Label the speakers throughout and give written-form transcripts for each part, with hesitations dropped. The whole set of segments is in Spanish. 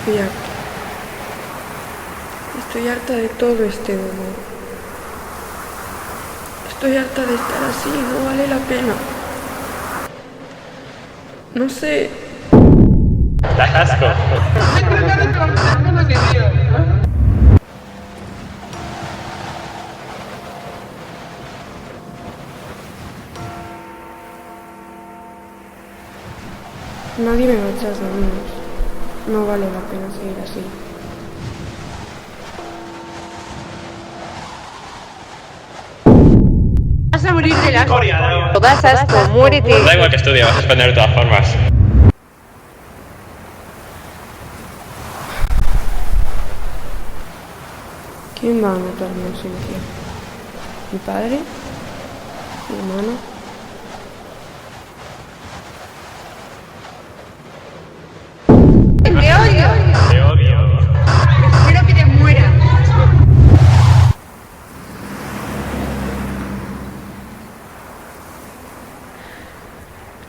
Speaker 1: Estoy harta. Estoy harta de todo este dolor. Estoy harta de estar así, no vale la pena. No sé.
Speaker 2: Das asco.
Speaker 1: Nadie me va a echar de menos. No vale la pena seguir así.
Speaker 3: Vas a morir de asco. Das asco, muérete.
Speaker 2: Da igual que estudie, vas a suspender de todas formas.
Speaker 1: ¿Quién va a notar mi ausencia? ¿Mi padre? ¿Mi hermana?
Speaker 3: Te odio.
Speaker 2: Te odio.
Speaker 3: Espero que te mueras.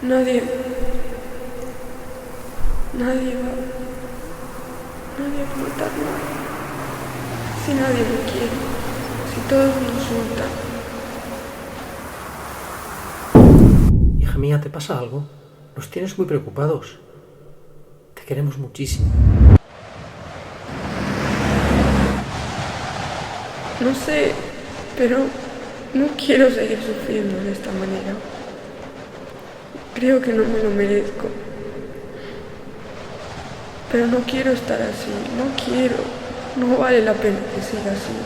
Speaker 1: Nadie va a notar nada. Si nadie me quiere, si todos me insultan.
Speaker 4: Hija mía, ¿te pasa algo? Nos tienes muy preocupados. Te queremos muchísimo.
Speaker 1: No sé, pero no quiero seguir sufriendo de esta manera. Creo que no me lo merezco. Pero no quiero estar así, no quiero. No vale la pena que siga así.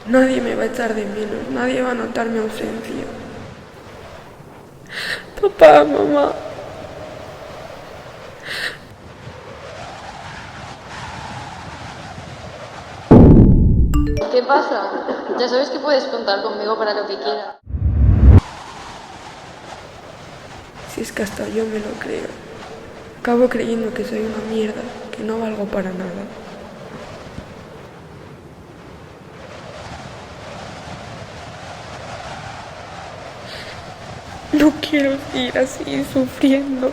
Speaker 1: Nadie me va a echar de menos, nadie va a notar mi ausencia. Papá, mamá.
Speaker 5: ¿Qué pasa? Ya sabes que puedes contar conmigo para lo que quieras.
Speaker 1: Si es que hasta yo me lo creo. Acabo creyendo que soy una mierda, que no valgo para nada. No quiero seguir así, sufriendo,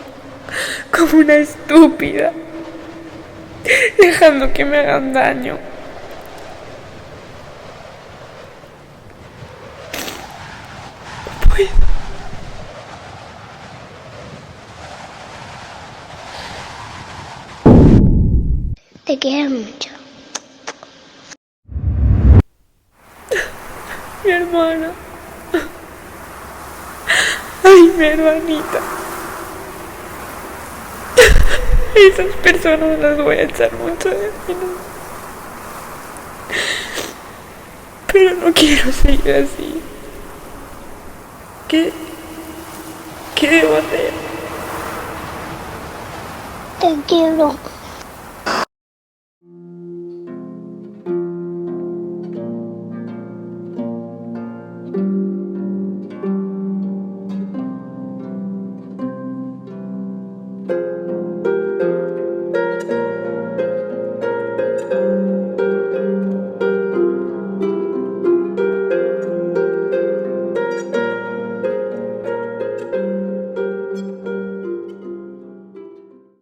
Speaker 1: como una estúpida, dejando que me hagan daño. No puedo.
Speaker 6: Te quiero mucho.
Speaker 1: Mi hermana. Ay, mi hermanita. Esas personas las voy a echar mucho de menos. Pero no quiero seguir así. ¿Qué debo hacer?
Speaker 6: Te quiero.